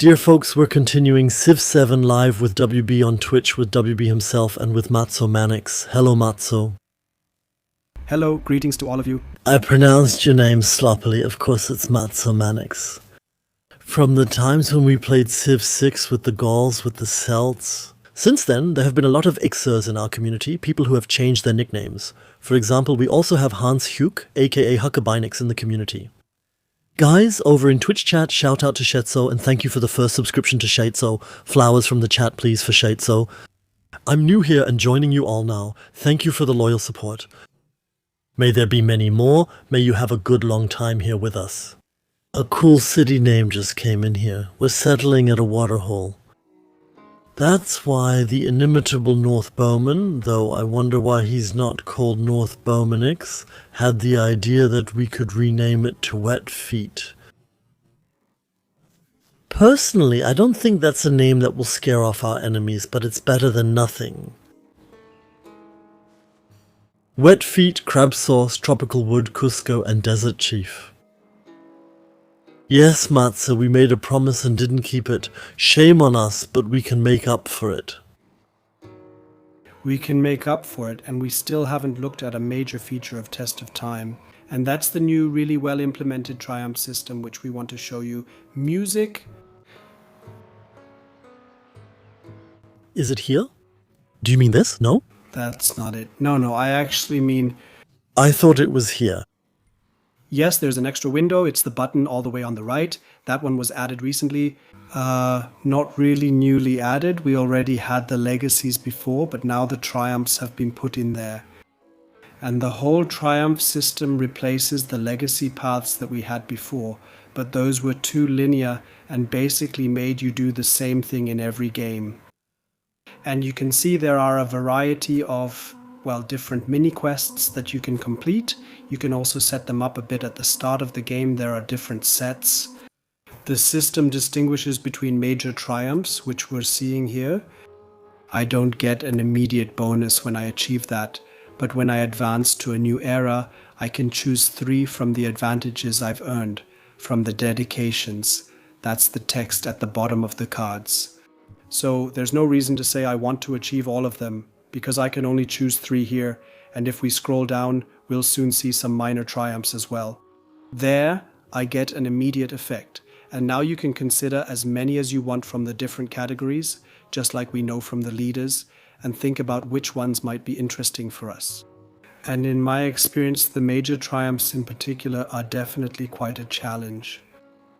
Dear folks, we're continuing Civ 7 live with WB on Twitch with WB himself and with Matzo Manix. Hello, Matzo. Hello, greetings to all of you. I pronounced your name sloppily. Of course, it's Matzo Manix. From the times when we played Civ 6 with the Gauls, with the Celts. Since then, there have been a lot of Ixers in our community, people who have changed their nicknames. For example, we also have Hans Huke, aka Huckabeinix, in the community. Guys, over in Twitch chat, shout out to Shetso, and thank you for the first subscription to Shetso. Flowers from the chat, please, for Shetso. I'm new here and joining you all now. Thank you for the loyal support. May there be many more. May you have a good long time here with us. A cool city name just came in here. We're settling at a waterhole. That's why the inimitable North Bowman, though I wonder why he's not called North Bowmanix, had the idea that we could rename it to Wet Feet. Personally, I don't think that's a name that will scare off our enemies, but it's better than nothing. Wet Feet, Crab Sauce, Tropical Wood, Cusco, and Desert Chief. Yes, Matze, we made a promise and didn't keep it. Shame on us, but we can make up for it. We can make up for it, and we still haven't looked at a major feature of Test of Time. And that's the new, really well implemented Triumph system, which we want to show you. Music. Is it here? Do you mean this? No? That's not it. No, I actually mean... I thought it was here. Yes, there's an extra window. It's the button all the way on the right. That one was added recently. Not really newly added. We already had the legacies before, but now the triumphs have been put in there. And the whole triumph system replaces the legacy paths that we had before, but those were too linear and basically made you do the same thing in every game. And you can see there are a variety of different mini quests that you can complete. You can also set them up a bit at the start of the game. There are different sets. The system distinguishes between major triumphs, which we're seeing here. I don't get an immediate bonus when I achieve that, but when I advance to a new era, I can choose 3 from the advantages I've earned, from the dedications. That's the text at the bottom of the cards. So there's no reason to say I want to achieve all of them, because I can only choose 3 here, and if we scroll down, we'll soon see some minor triumphs as well. There, I get an immediate effect, and now you can consider as many as you want from the different categories, just like we know from the leaders, and think about which ones might be interesting for us. And in my experience, the major triumphs in particular are definitely quite a challenge.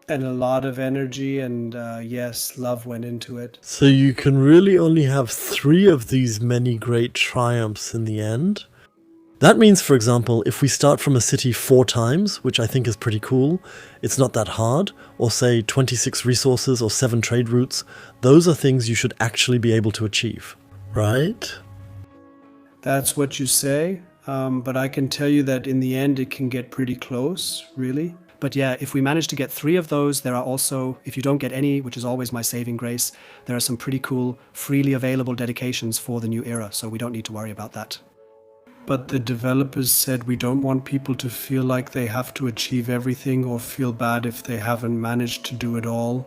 And a lot of energy and, yes, love went into it. So you can really only have 3 of these many great triumphs in the end? That means, for example, if we start from a city 4 times, which I think is pretty cool, it's not that hard, or say 26 resources or 7 trade routes, those are things you should actually be able to achieve, right? That's what you say, but I can tell you that in the end it can get pretty close, really. But yeah, if we manage to get 3 of those, there are also, if you don't get any, which is always my saving grace, there are some pretty cool, freely available dedications for the new era, so we don't need to worry about that. But the developers said we don't want people to feel like they have to achieve everything or feel bad if they haven't managed to do it all.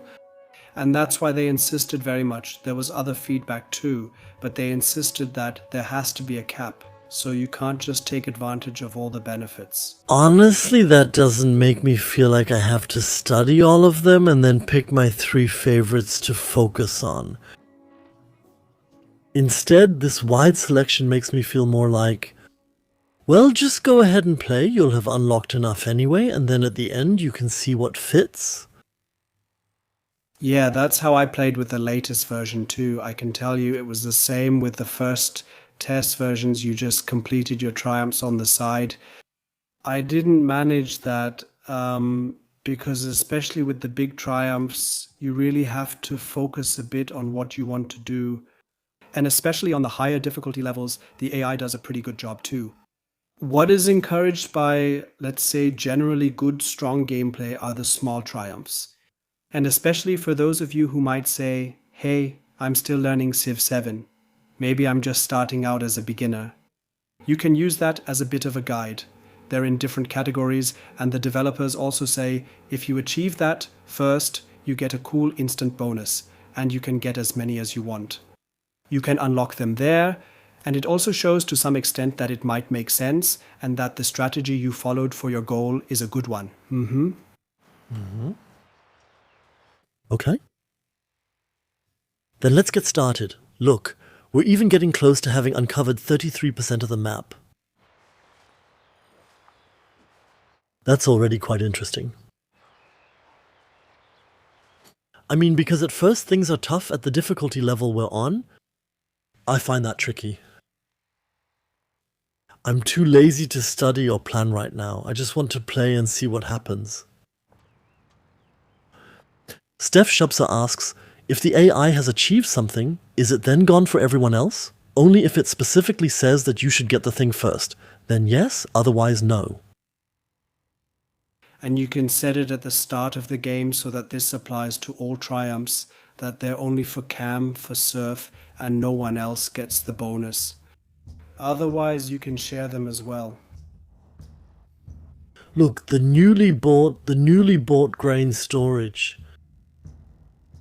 And that's why they insisted very much. There was other feedback too, but they insisted that there has to be a cap. So you can't just take advantage of all the benefits. Honestly, that doesn't make me feel like I have to study all of them and then pick my 3 favorites to focus on. Instead, this wide selection makes me feel more like, well, just go ahead and play, you'll have unlocked enough anyway, and then at the end you can see what fits. Yeah, that's how I played with the latest version too. I can tell you it was the same with the first test versions. You just completed your triumphs on the side. I didn't manage that because especially with the big triumphs, you really have to focus a bit on what you want to do. And especially on the higher difficulty levels, the AI does a pretty good job too. What is encouraged by, let's say, generally good, strong gameplay are the small triumphs. And especially for those of you who might say, hey, I'm still learning Civ 7. Maybe I'm just starting out as a beginner. You can use that as a bit of a guide. They're in different categories, and the developers also say, if you achieve that first, you get a cool instant bonus, and you can get as many as you want. You can unlock them there, and it also shows to some extent that it might make sense and that the strategy you followed for your goal is a good one. Okay. Then let's get started. Look, we're even getting close to having uncovered 33% of the map. That's already quite interesting. I mean, because at first things are tough at the difficulty level we're on, I find that tricky. I'm too lazy to study or plan right now. I just want to play and see what happens. Steph Shubser asks, if the AI has achieved something, is it then gone for everyone else? Only if it specifically says that you should get the thing first. Then yes, otherwise no. And you can set it at the start of the game so that this applies to all triumphs, that they're only for Cam, for Surf, and no one else gets the bonus. Otherwise, you can share them as well. Look, the newly bought grain storage.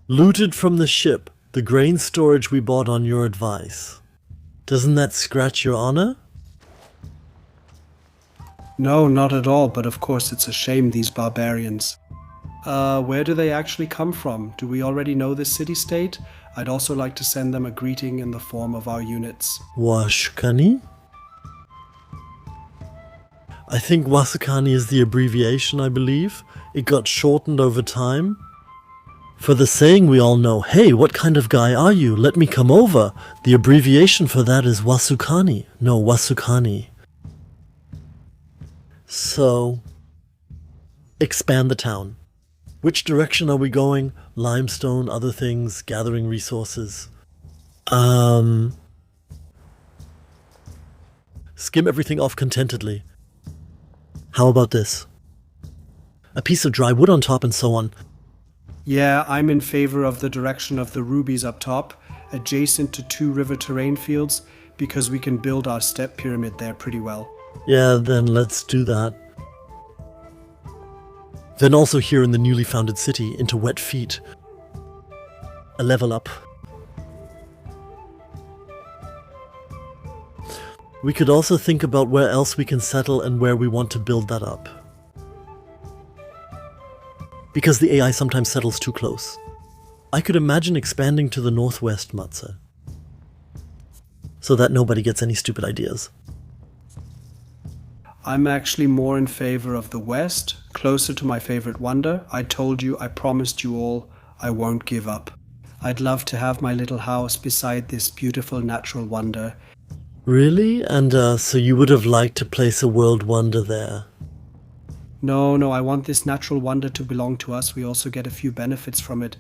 Looted from the ship, the grain storage we bought on your advice. Doesn't that scratch your honor? No, not at all, but of course it's a shame, these barbarians. Where do they actually come from? Do we already know this city-state? I'd also like to send them a greeting in the form of our units. Washkani? I think Wasukani is the abbreviation, I believe. It got shortened over time. For the saying we all know, hey, what kind of guy are you? Let me come over. The abbreviation for that is Wasukani. No, Wasukani. So, expand the town. Which direction are we going? Limestone, other things, gathering resources. Skim everything off contentedly. How about this? A piece of dry wood on top and so on. Yeah, I'm in favor of the direction of the rubies up top, adjacent to 2 river terrain fields, because we can build our step pyramid there pretty well. Yeah, then let's do that. Then also here in the newly founded city, into wet feet. A level up. We could also think about where else we can settle and where we want to build that up. Because the AI sometimes settles too close. I could imagine expanding to the northwest, Matze. So that nobody gets any stupid ideas. I'm actually more in favor of the west, closer to my favorite wonder. I told you, I promised you all, I won't give up. I'd love to have my little house beside this beautiful natural wonder. Really? And so you would have liked to place a world wonder there? No, I want this natural wonder to belong to us. We also get a few benefits from it.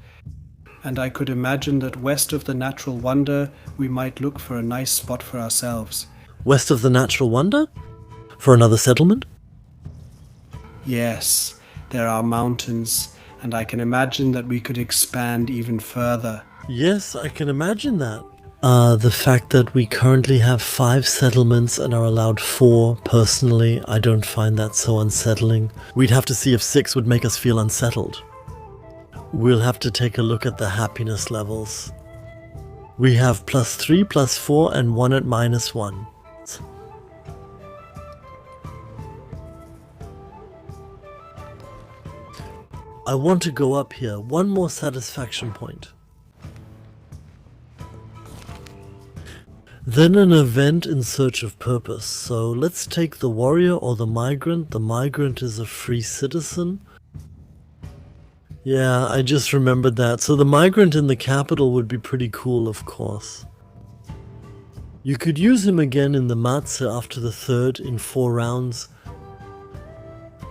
And I could imagine that west of the natural wonder, we might look for a nice spot for ourselves. West of the natural wonder? For another settlement? Yes, there are mountains, and I can imagine that we could expand even further. Yes, I can imagine that. The fact that we currently have 5 settlements and are allowed 4, personally, I don't find that so unsettling. We'd have to see if 6 would make us feel unsettled. We'll have to take a look at the happiness levels. We have +3, +4, and 1 at -1. I want to go up here. One more satisfaction point. Then an event in search of purpose. So let's take the warrior or the migrant. The migrant is a free citizen. Yeah, I just remembered that. So the migrant in the capital would be pretty cool, of course. You could use him again in the Matze after the 3rd in 4 rounds.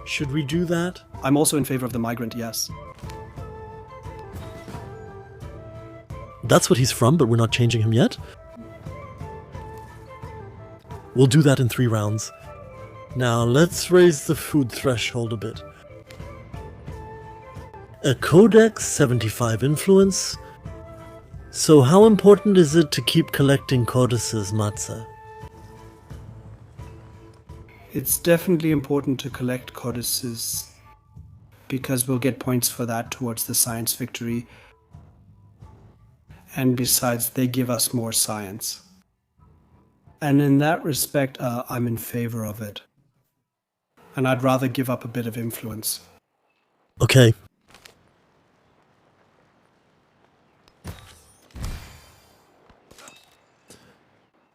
Should we do that? I'm also in favor of the migrant, yes. That's what he's from, but we're not changing him yet. We'll do that in 3 rounds. Now let's raise the food threshold a bit. A codex, 75 influence. So how important is it to keep collecting codices, Matze? It's definitely important to collect codices. because we'll get points for that towards the science victory. And besides, they give us more science. And in that respect, I'm in favor of it. And I'd rather give up a bit of influence. Okay.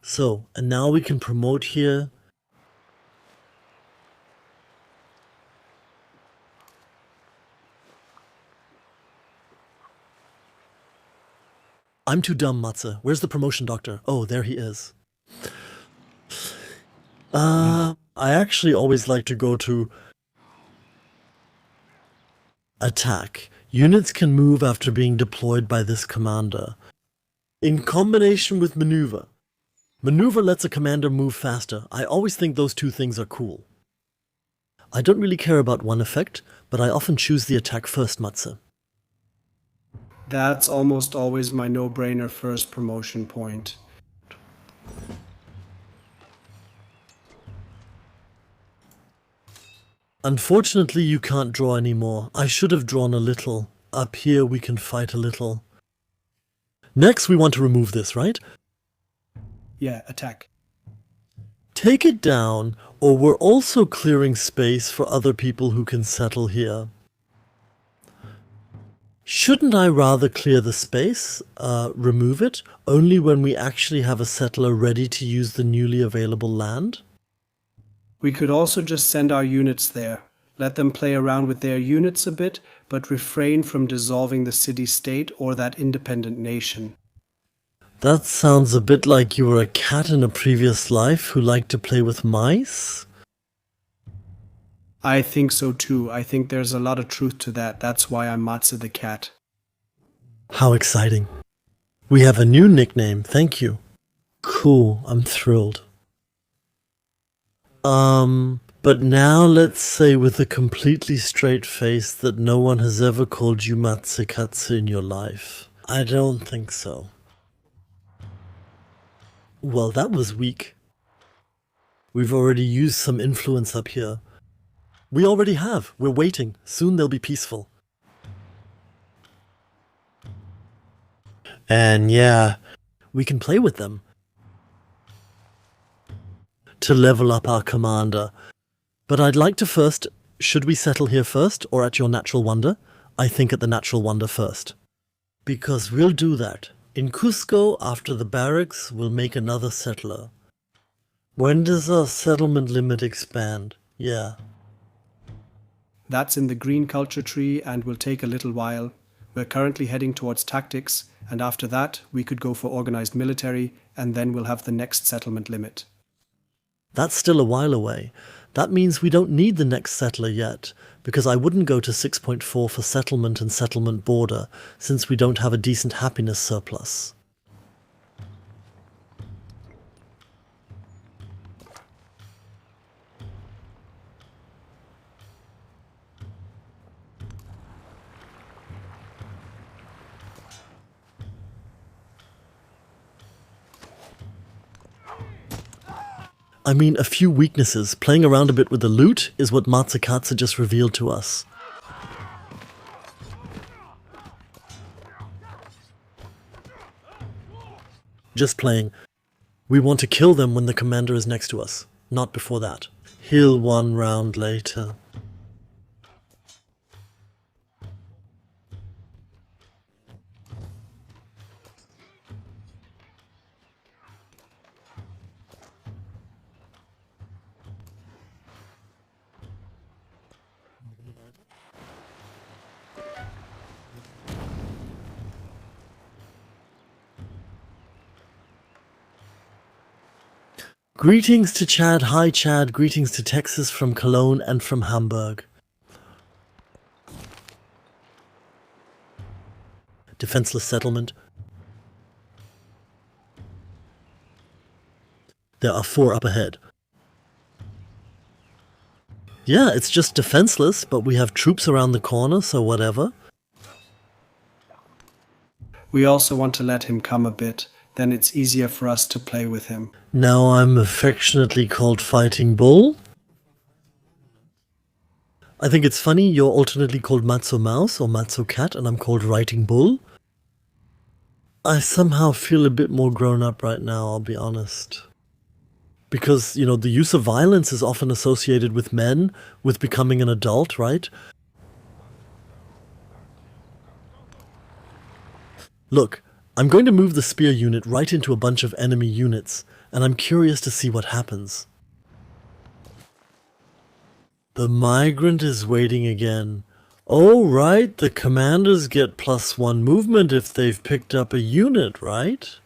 So, and now we can promote here. I'm too dumb, Matze. Where's the promotion doctor? Oh, there he is. I actually always like to go to attack. Units can move after being deployed by this commander. In combination with maneuver. Maneuver lets a commander move faster. I always think those two things are cool. I don't really care about one effect, but I often choose the attack first, Matze. That's almost always my no-brainer first promotion point. Unfortunately, you can't draw anymore. I should have drawn a little. Up here we can fight a little. Next we want to remove this, right? Yeah, attack. Take it down, or we're also clearing space for other people who can settle here. Shouldn't I rather clear the space, remove it, only when we actually have a settler ready to use the newly available land? We could also just send our units there. Let them play around with their units a bit, but refrain from dissolving the city-state or that independent nation. That sounds a bit like you were a cat in a previous life who liked to play with mice. I think so too. I think there's a lot of truth to that. That's why I'm Matze the cat. How exciting. We have a new nickname, thank you. Cool, I'm thrilled. But now let's say with a completely straight face that no one has ever called you Matze Katze in your life. I don't think so. Well, that was weak. We've already used some influence up here. We already have. We're waiting. Soon they'll be peaceful. And yeah, we can play with them. To level up our commander. But I'd like to first, should we settle here first or at your natural wonder? I think at the natural wonder first. Because we'll do that. In Cusco, after the barracks, we'll make another settler. When does our settlement limit expand? Yeah. That's in the green culture tree and will take a little while. We're currently heading towards tactics, and after that we could go for organized military, and then we'll have the next settlement limit. That's still a while away. That means we don't need the next settler yet, because I wouldn't go to 6.4 for settlement and settlement border, since we don't have a decent happiness surplus. I mean, a few weaknesses. Playing around a bit with the loot is what Matze Katze just revealed to us. Just playing. We want to kill them when the commander is next to us, not before that. Heal one round later. Greetings to Chad, hi Chad, greetings to Texas from Cologne and from Hamburg. Defenseless settlement. There are 4 up ahead. Yeah, it's just defenseless, but we have troops around the corner, so whatever. We also want to let him come a bit, then it's easier for us to play with him. Now I'm affectionately called Fighting Bull. I think it's funny you're alternately called Matzo Mouse or Matzo Cat and I'm called Writing Bull. I somehow feel a bit more grown up right now, I'll be honest. Because, you know, the use of violence is often associated with men, with becoming an adult, right? Look, I'm going to move the spear unit right into a bunch of enemy units, and I'm curious to see what happens. The migrant is waiting again. Oh, right, the commanders get +1 movement if they've picked up a unit, right?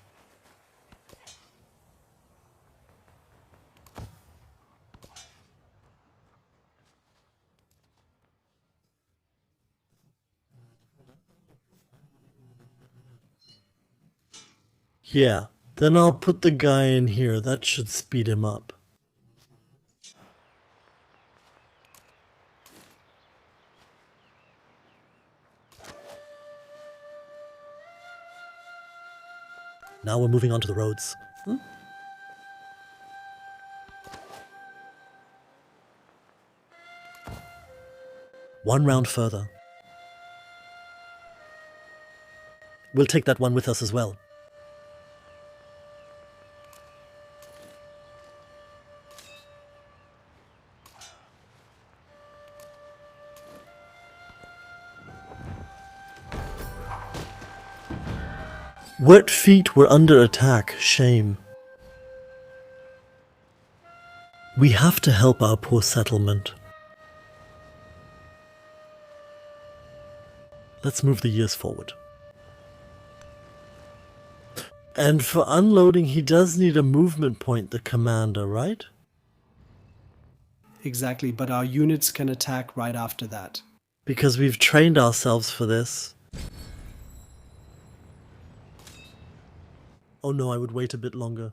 Yeah, then I'll put the guy in here. That should speed him up. Now we're moving on to the roads. One round further. We'll take that one with us as well. Wet feet were under attack. Shame. We have to help our poor settlement. Let's move the years forward. And for unloading, he does need a movement point, the commander, right? Exactly, but our units can attack right after that. Because we've trained ourselves for this. Oh no, I would wait a bit longer.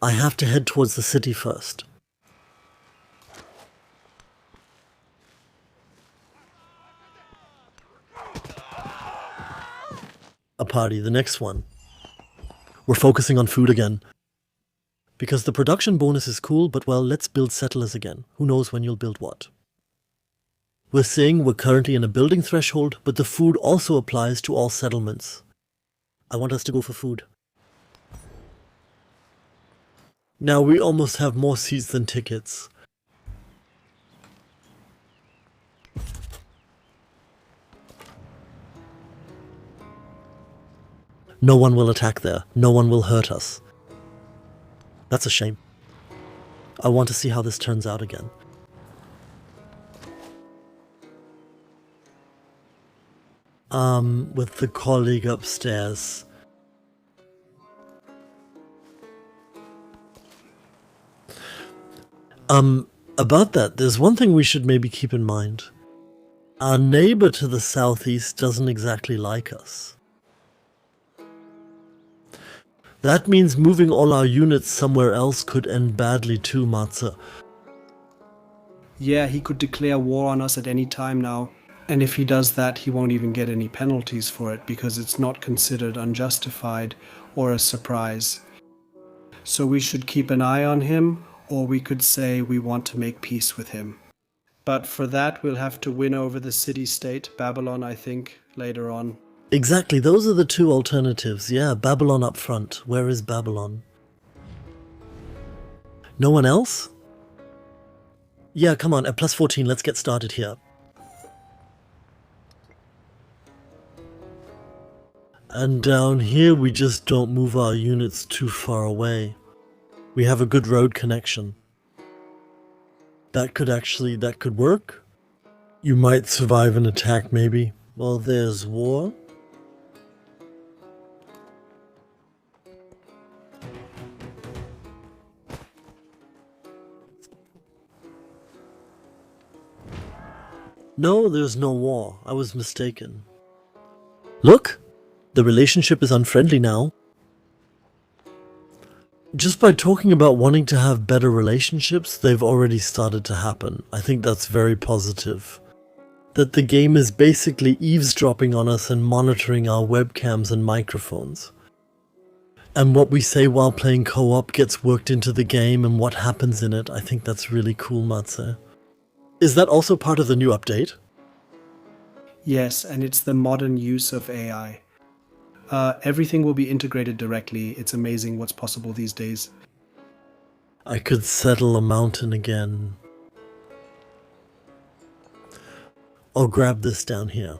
I have to head towards the city first. A party, the next one. We're focusing on food again. Because the production bonus is cool, but well, let's build settlers again. Who knows when you'll build what? We're saying we're currently in a building threshold, but the food also applies to all settlements. I want us to go for food. Now we almost have more seats than tickets. No one will attack there. No one will hurt us. That's a shame. I want to see how this turns out again. With the colleague upstairs. About that, there's one thing we should maybe keep in mind. Our neighbor to the southeast doesn't exactly like us. That means moving all our units somewhere else could end badly too, Matze. Yeah, he could declare war on us at any time now. And if he does that, he won't even get any penalties for it because it's not considered unjustified or a surprise. So we should keep an eye on him, or we could say we want to make peace with him. But for that, we'll have to win over the city-state, Babylon, I think, later on. Exactly, those are the two alternatives. Yeah, Babylon up front. Where is Babylon? No one else? Yeah, come on, at +14, let's get started here. And down here, we just don't move our units too far away. We have a good road connection. That could work. You might survive an attack, maybe. Well, there's war. No, there's no war. I was mistaken. Look! The relationship is unfriendly now. Just by talking about wanting to have better relationships, they've already started to happen. I think that's very positive. That the game is basically eavesdropping on us and monitoring our webcams and microphones. And what we say while playing co-op gets worked into the game and what happens in it. I think that's really cool, Matze. Is that also part of the new update? Yes, and it's the modern use of AI. Everything will be integrated directly. It's amazing what's possible these days. I could settle a mountain again. Or grab this down here.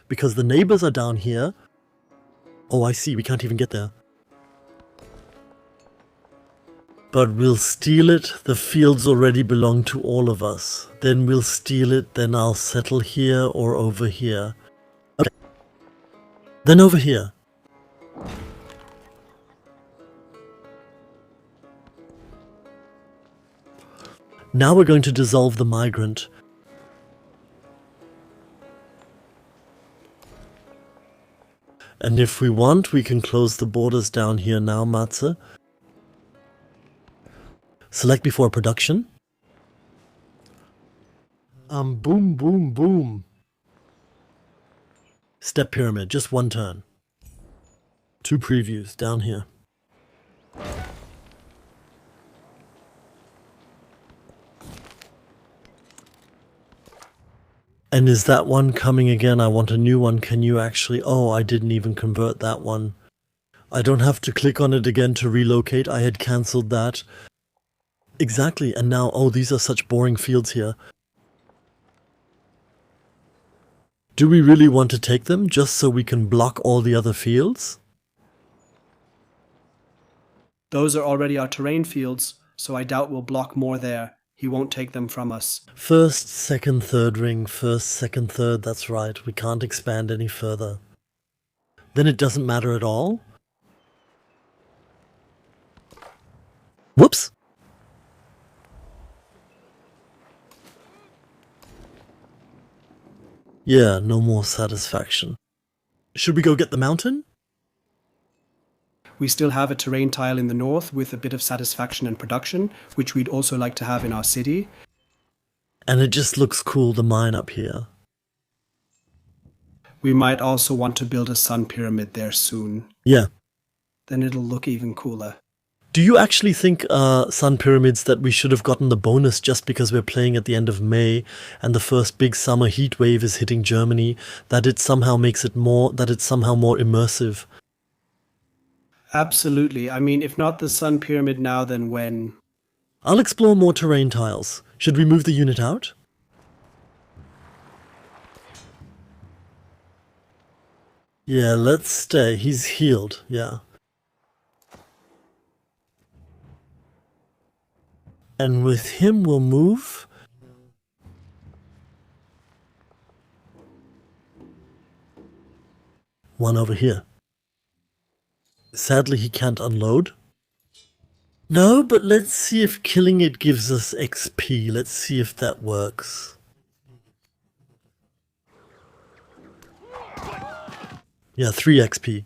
Because the neighbors are down here. Oh, I see, we can't even get there. But we'll steal it. The fields already belong to all of us. Then we'll steal it, then I'll settle here or over here. Okay. Then over here. Now we're going to dissolve the migrant. And if we want, we can close the borders down here now, Matze. Select before production. Boom, boom, boom. Step pyramid, just one turn. 2 previews down here. And is that one coming again? I want a new one. Can you actually... Oh, I didn't even convert that one. I don't have to click on it again to relocate. I had cancelled that. Exactly. And now, oh, these are such boring fields here. Do we really want to take them just so we can block all the other fields? Those are already our terrain fields, so I doubt we'll block more there. He won't take them from us. First, second, third ring. First, second, third. That's right. We can't expand any further. Then it doesn't matter at all? Whoops! Yeah, no more satisfaction. Should we go get the mountain? We still have a terrain tile in the north with a bit of satisfaction and production, which we'd also like to have in our city. And it just looks cool, the mine up here. We might also want to build a sun pyramid there soon. Yeah. Then it'll look even cooler. Do you actually think, sun pyramids, that we should have gotten the bonus just because we're playing at the end of May and the first big summer heat wave is hitting Germany, that it somehow makes it more, that it's somehow more immersive? Absolutely. I mean, if not the sun pyramid now, then when? I'll explore more terrain tiles. Should we move the unit out? Yeah, let's stay. He's healed, yeah. And with him we'll move. One over here. Sadly, he can't unload. No, but let's see if killing it gives us XP. Let's see if that works. Yeah, 3 XP.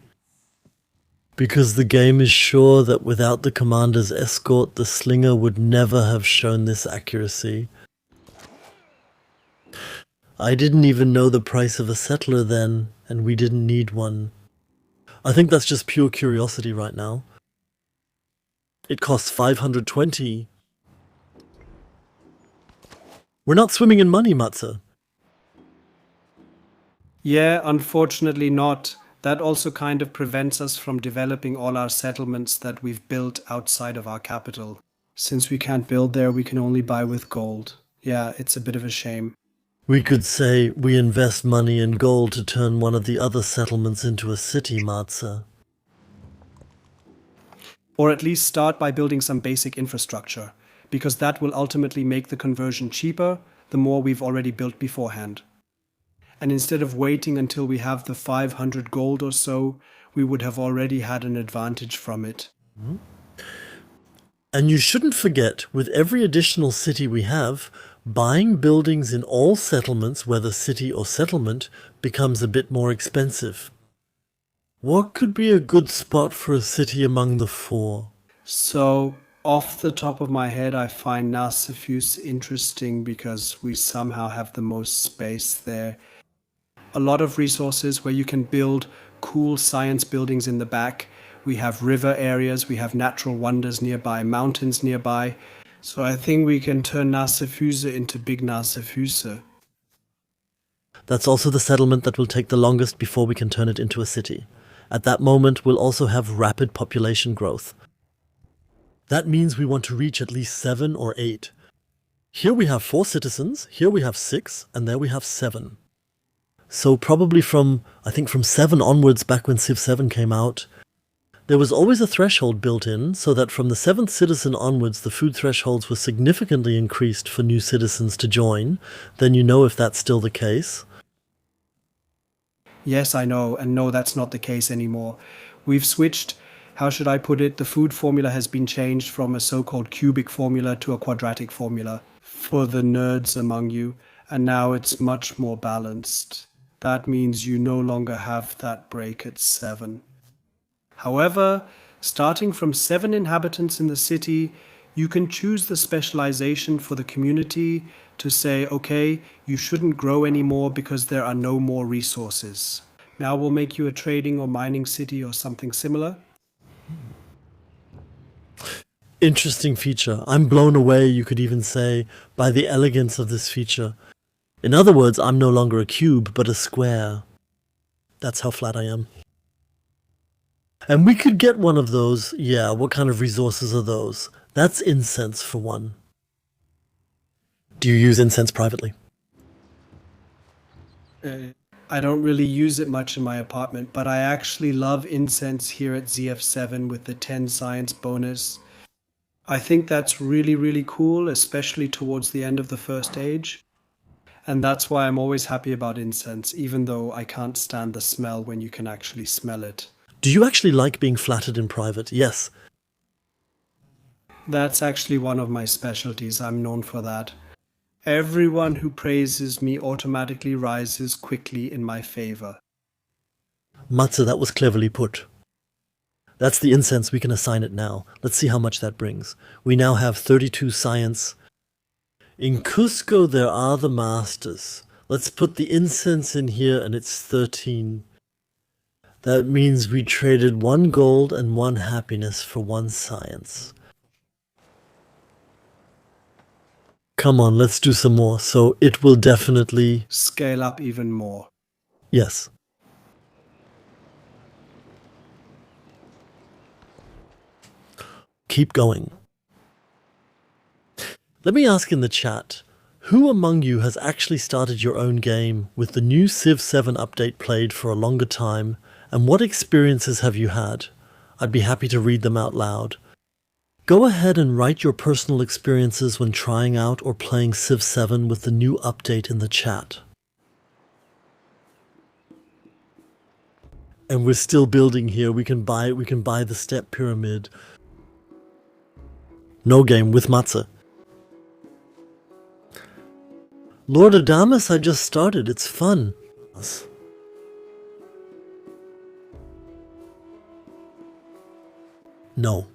Because the game is sure that without the commander's escort, the slinger would never have shown this accuracy. I didn't even know the price of a settler then, and we didn't need one. I think that's just pure curiosity right now. It costs 520. We're not swimming in money, Matze. Yeah, unfortunately not. That also kind of prevents us from developing all our settlements that we've built outside of our capital. Since we can't build there, we can only buy with gold. Yeah, it's a bit of a shame. We could say we invest money in gold to turn one of the other settlements into a city, Matze. Or at least start by building some basic infrastructure, because that will ultimately make the conversion cheaper the more we've already built beforehand. And instead of waiting until we have the 500 gold or so, we would have already had an advantage from it. Mm-hmm. And you shouldn't forget, with every additional city we have, buying buildings in all settlements, whether city or settlement, becomes a bit more expensive. What could be a good spot for a city among the 4? So, off the top of my head, I find Narsifus interesting because we somehow have the most space there. A lot of resources where you can build cool science buildings in the back. We have river areas, we have natural wonders nearby, mountains nearby. So I think we can turn Nasefüse into Big Nasefüse. That's also the settlement that will take the longest before we can turn it into a city. At that moment, we'll also have rapid population growth. That means we want to reach at least 7 or 8. Here we have 4 citizens, here we have 6, and there we have 7. So probably from 7 onwards, back when Civ 7 came out, there was always a threshold built in, so that from the 7th citizen onwards, the food thresholds were significantly increased for new citizens to join. Then you know if that's still the case. Yes, I know, and no, that's not the case anymore. We've switched, how should I put it? The food formula has been changed from a so-called cubic formula to a quadratic formula for the nerds among you, and now it's much more balanced. That means you no longer have that break at 7. However, starting from 7 inhabitants in the city, you can choose the specialization for the community to say, okay, you shouldn't grow anymore because there are no more resources. Now we'll make you a trading or mining city or something similar. Interesting feature. I'm blown away, you could even say, by the elegance of this feature. In other words, I'm no longer a cube, but a square. That's how flat I am. And we could get one of those. Yeah, what kind of resources are those? That's incense for one. Do you use incense privately? I don't really use it much in my apartment, but I actually love incense here at ZF7 with the 10 science bonus. I think that's really, really cool, especially towards the end of the first age. And that's why I'm always happy about incense, even though I can't stand the smell when you can actually smell it. Do you actually like being flattered in private? Yes. That's actually one of my specialties. I'm known for that. Everyone who praises me automatically rises quickly in my favor. Matze, that was cleverly put. That's the incense, we can assign it now. Let's see how much that brings. We now have 32 science. In Cusco there are the masters. Let's put the incense in here and it's 13. That means we traded 1 gold and 1 happiness for 1 science. Come on, let's do some more. So it will definitely scale up even more. Yes. Keep going. Let me ask in the chat, who among you has actually started your own game with the new Civ 7 update played for a longer time, and what experiences have you had? I'd be happy to read them out loud. Go ahead and write your personal experiences when trying out or playing Civ 7 with the new update in the chat. And we're still building here. We can buy the step pyramid. No game with Matze. Lord Adamus, I just started. It's fun. No.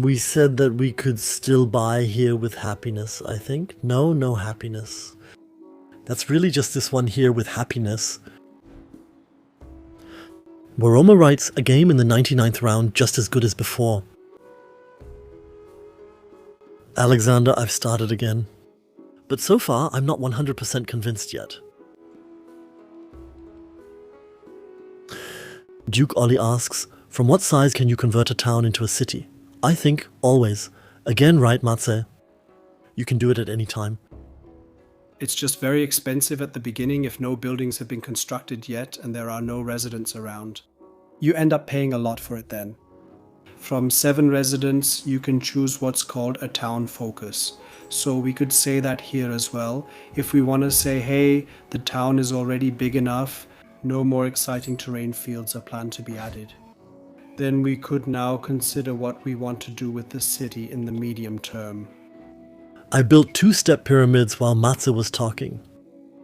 We said that we could still buy here with happiness, I think. No happiness. That's really just this one here with happiness. Waroma writes, a game in the 99th round just as good as before. Alexander, I've started again. But so far, I'm not 100% convinced yet. Duke Ollie asks, from what size can you convert a town into a city? I think, always. Again, right, Matze? You can do it at any time. It's just very expensive at the beginning if no buildings have been constructed yet and there are no residents around. You end up paying a lot for it then. From 7 residents, you can choose what's called a town focus. So we could say that here as well. If we want to say, hey, the town is already big enough, no more exciting terrain fields are planned to be added. Then we could now consider what we want to do with the city in the medium term. I built 2 step pyramids while Matze was talking.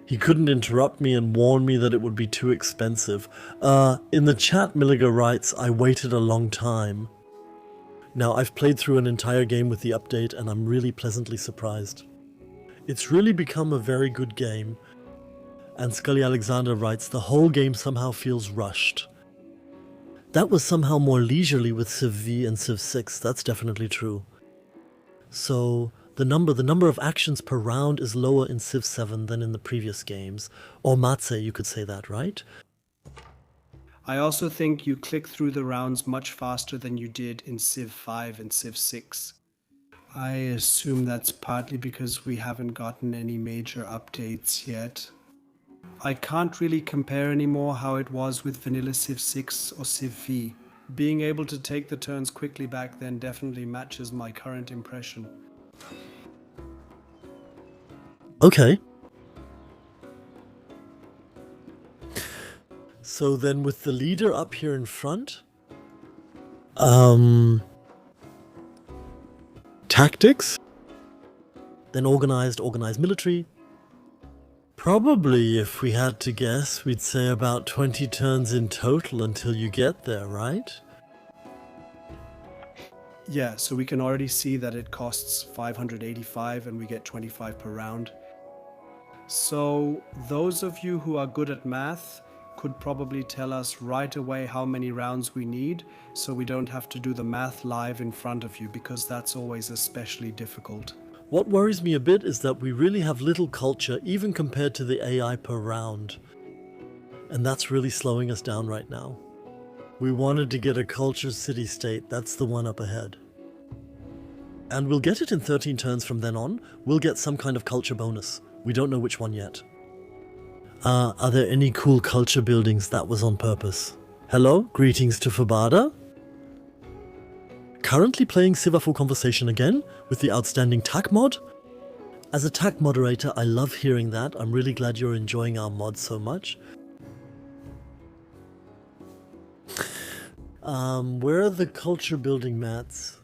He couldn't interrupt me and warn me that it would be too expensive. In the chat, Milliger writes, I waited a long time. Now, I've played through an entire game with the update and I'm really pleasantly surprised. It's really become a very good game. And Scully Alexander writes, the whole game somehow feels rushed. That was somehow more leisurely with Civ V and Civ 6, that's definitely true. So the number of actions per round is lower in Civ 7 than in the previous games. Or Matse, you could say that, right? I also think you click through the rounds much faster than you did in Civ 5 and Civ 6. I assume that's partly because we haven't gotten any major updates yet. I can't really compare anymore how it was with vanilla Civ 6 or Civ V. Being able to take the turns quickly back then definitely matches my current impression. Okay. So then with the leader up here in front, tactics, then organized military. Probably, if we had to guess, we'd say about 20 turns in total until you get there, right? Yeah, so we can already see that it costs 585 and we get 25 per round. So those of you who are good at math could probably tell us right away how many rounds we need, so we don't have to do the math live in front of you, because that's always especially difficult. What worries me a bit is that we really have little culture, even compared to the AI per round. And that's really slowing us down right now. We wanted to get a culture city-state, that's the one up ahead. And we'll get it in 13 turns from then on. We'll get some kind of culture bonus. We don't know which one yet. Are there any cool culture buildings that was on purpose? Hello, greetings to Fabada. Currently playing Civ4 Conversation again with the outstanding TAC mod. As a TAC moderator, I love hearing that. I'm really glad you're enjoying our mod so much. Where are the culture building mats?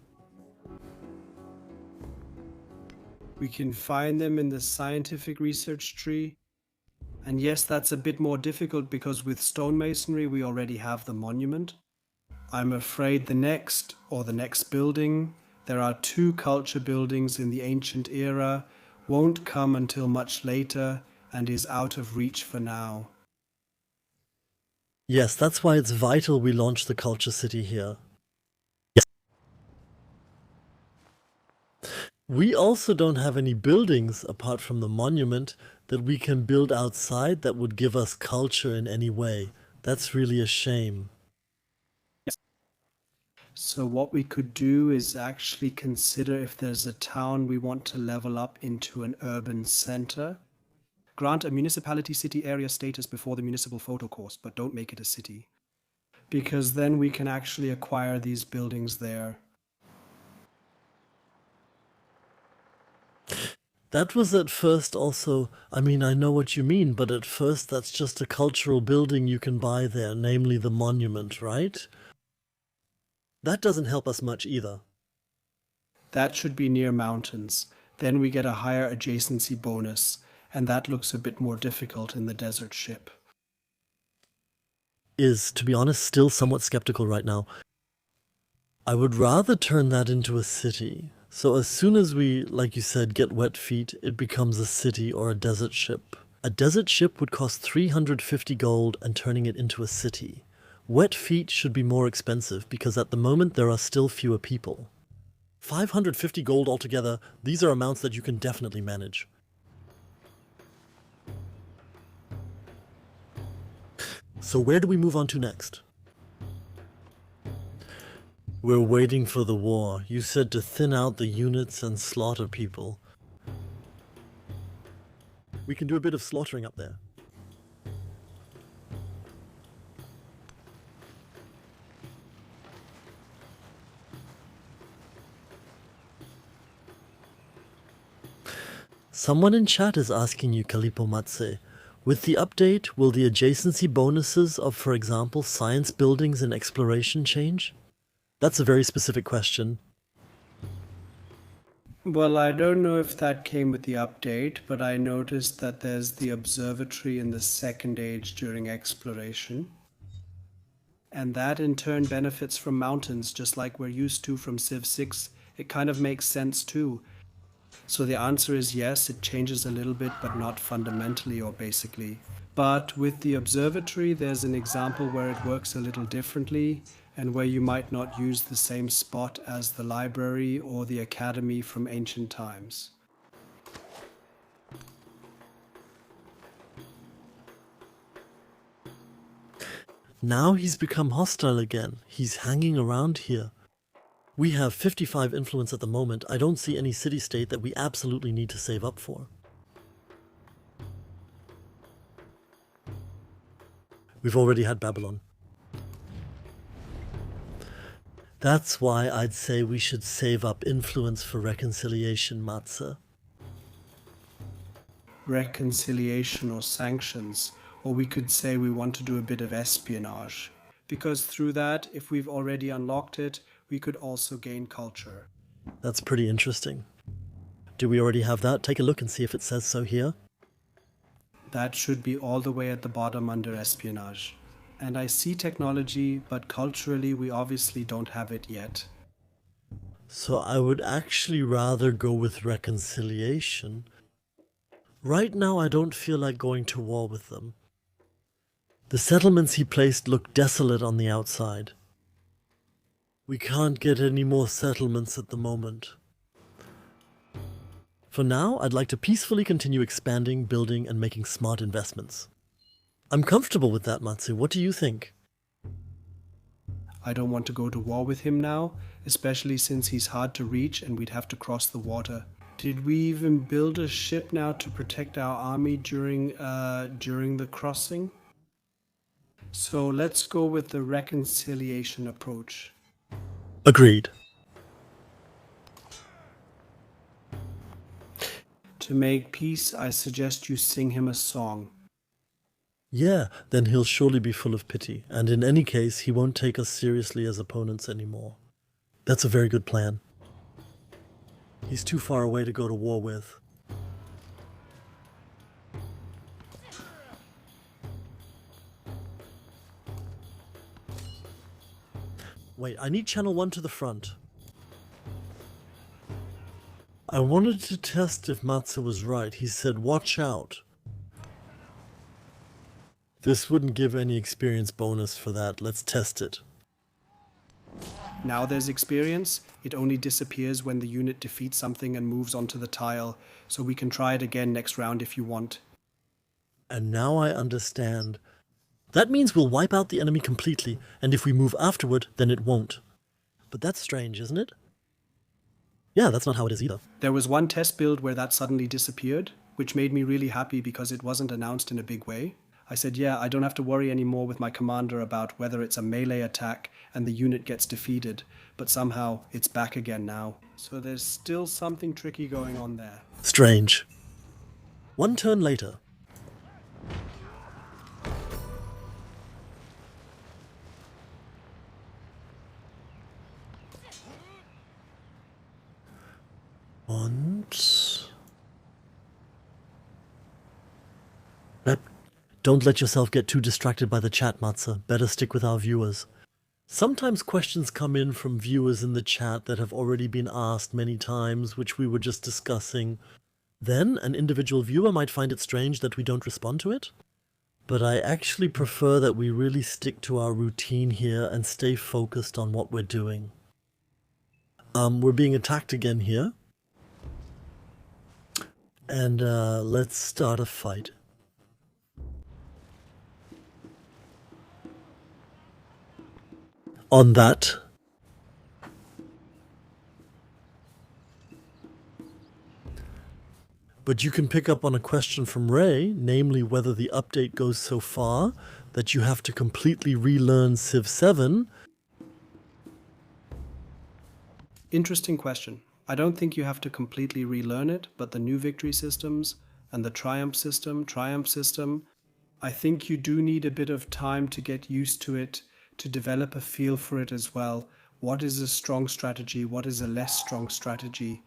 We can find them in the scientific research tree. And yes, that's a bit more difficult because with stonemasonry we already have the monument. I'm afraid the next building, there are 2 culture buildings in the ancient era, won't come until much later and is out of reach for now. Yes, that's why it's vital we launch the culture city here. We also don't have any buildings apart from the monument that we can build outside that would give us culture in any way. That's really a shame. So what we could do is actually consider if there's a town we want to level up into an urban center. Grant a municipality city area status before the municipal photo course, but don't make it a city. Because then we can actually acquire these buildings there. That was at first also, I mean, I know what you mean, but at first that's just a cultural building you can buy there, namely the monument, right? That doesn't help us much either. That should be near mountains. Then we get a higher adjacency bonus, and that looks a bit more difficult in the desert ship. Is, to be honest, still somewhat skeptical right now. I would rather turn that into a city. So as soon as we, like you said, get wet feet, it becomes a city or a desert ship. A desert ship would cost 350 gold, and turning it into a city. Wet feet should be more expensive because at the moment there are still fewer people. 550 gold altogether, these are amounts that you can definitely manage. So where do we move on to next? We're waiting for the war. You said to thin out the units and slaughter people. We can do a bit of slaughtering up there. Someone in chat is asking you, Kalipo Matse, with the update, will the adjacency bonuses of, for example, science buildings and exploration change? That's a very specific question. Well, I don't know if that came with the update, but I noticed that there's the observatory in the second age during exploration. And that in turn benefits from mountains, just like we're used to from Civ 6. It kind of makes sense too. So the answer is yes, it changes a little bit, but not fundamentally or basically. But with the observatory, there's an example where it works a little differently. and where you might not use the same spot as the library or the academy from ancient times. Now he's become hostile again. He's hanging around here. We have 55 influence at the moment. I don't see any city-state that we absolutely need to save up for. We've already had Babylon. That's why I'd say we should save up influence for reconciliation, Matze. Reconciliation or sanctions, or we could say we want to do a bit of espionage. Because through that, if we've already unlocked it, we could also gain culture. That's pretty interesting. Do we already have that? Take a look and see if it says so here. That should be all the way at the bottom under espionage. And I see technology, but culturally we obviously don't have it yet. So I would actually rather go with reconciliation. Right now I don't feel like going to war with them. The settlements he placed look desolate on the outside. We can't get any more settlements at the moment. For now, I'd like to peacefully continue expanding, building, and making smart investments. I'm comfortable with that, Matsu. What do you think? I don't want to go to war with him now, especially since he's hard to reach and we'd have to cross the water. Did we even build a ship now to protect our army during the crossing? So let's go with the reconciliation approach. Agreed. To make peace, I suggest you sing him a song. Yeah, then he'll surely be full of pity, and in any case, he won't take us seriously as opponents anymore. That's a very good plan. He's too far away to go to war with. Wait, I need channel 1 to the front. I wanted to test if Matze was right. He said, watch out. This wouldn't give any experience bonus for that. Let's test it. Now there's experience. It only disappears when the unit defeats something and moves onto the tile, so we can try it again next round if you want. And now I understand. That means we'll wipe out the enemy completely, and if we move afterward, then it won't. But that's strange, isn't it? Yeah, that's not how it is either. There was one test build where that suddenly disappeared, which made me really happy because it wasn't announced in a big way. I said, yeah, I don't have to worry anymore with my commander about whether it's a melee attack and the unit gets defeated, but somehow it's back again now. So there's still something tricky going on there. Strange. One turn later. Don't let yourself get too distracted by the chat, Matze. Better stick with our viewers. Sometimes questions come in from viewers in the chat that have already been asked many times, which we were just discussing. Then an individual viewer might find it strange that we don't respond to it. But I actually prefer that we really stick to our routine here and stay focused on what we're doing. We're being attacked again here. And let's start a fight. On that, but you can pick up on a question from Ray, namely whether the update goes so far that you have to completely relearn Civ 7. Interesting question. I don't think you have to completely relearn it, but the new victory systems and the triumph system, I think you do need a bit of time to get used to it, to develop a feel for it as well. What is a strong strategy? What is a less strong strategy?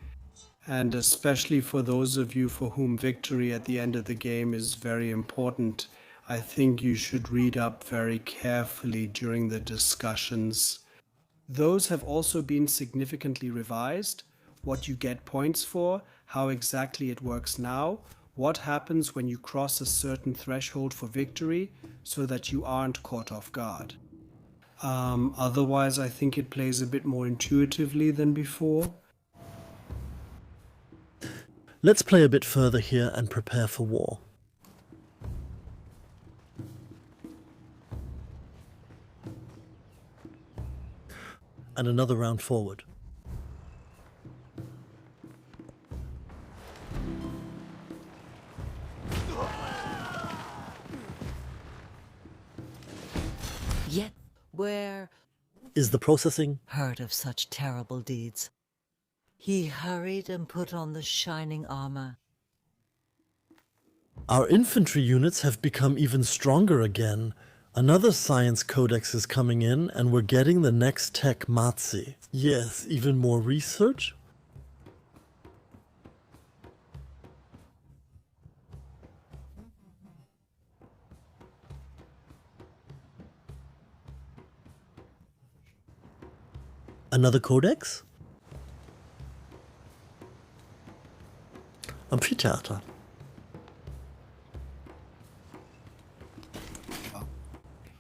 And especially for those of you for whom victory at the end of the game is very important, I think you should read up very carefully during the discussions. Those have also been significantly revised. What you get points for, how exactly it works now, what happens when you cross a certain threshold for victory so that you aren't caught off guard. Otherwise, I think it plays a bit more intuitively than before. Let's play a bit further here and prepare for war. And another round forward. Yet, where Is the processing? heard of such terrible deeds? He hurried and put on the shining armor. Our infantry units have become even stronger again. Another science codex is coming in and we're getting the next tech Matzi. Yes, even more research? Another codex? Amphitheater.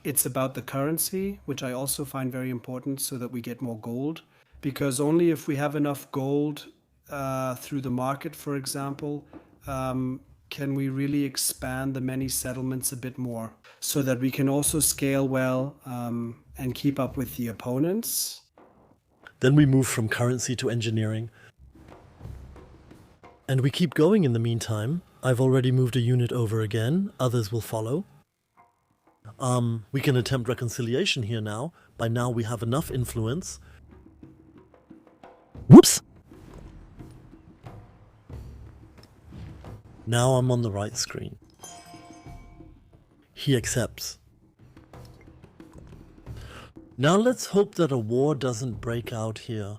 It's about the currency, which I also find very important so that we get more gold. Because only if we have enough gold through the market, for example, can we really expand the many settlements a bit more so that we can also scale well and keep up with the opponents. Then we move from currency to engineering. And we keep going in the meantime. I've already moved a unit over again. Others will follow. We can attempt reconciliation here now. By now we have enough influence. Whoops! Now I'm on the right screen. He accepts. Now let's hope that a war doesn't break out here.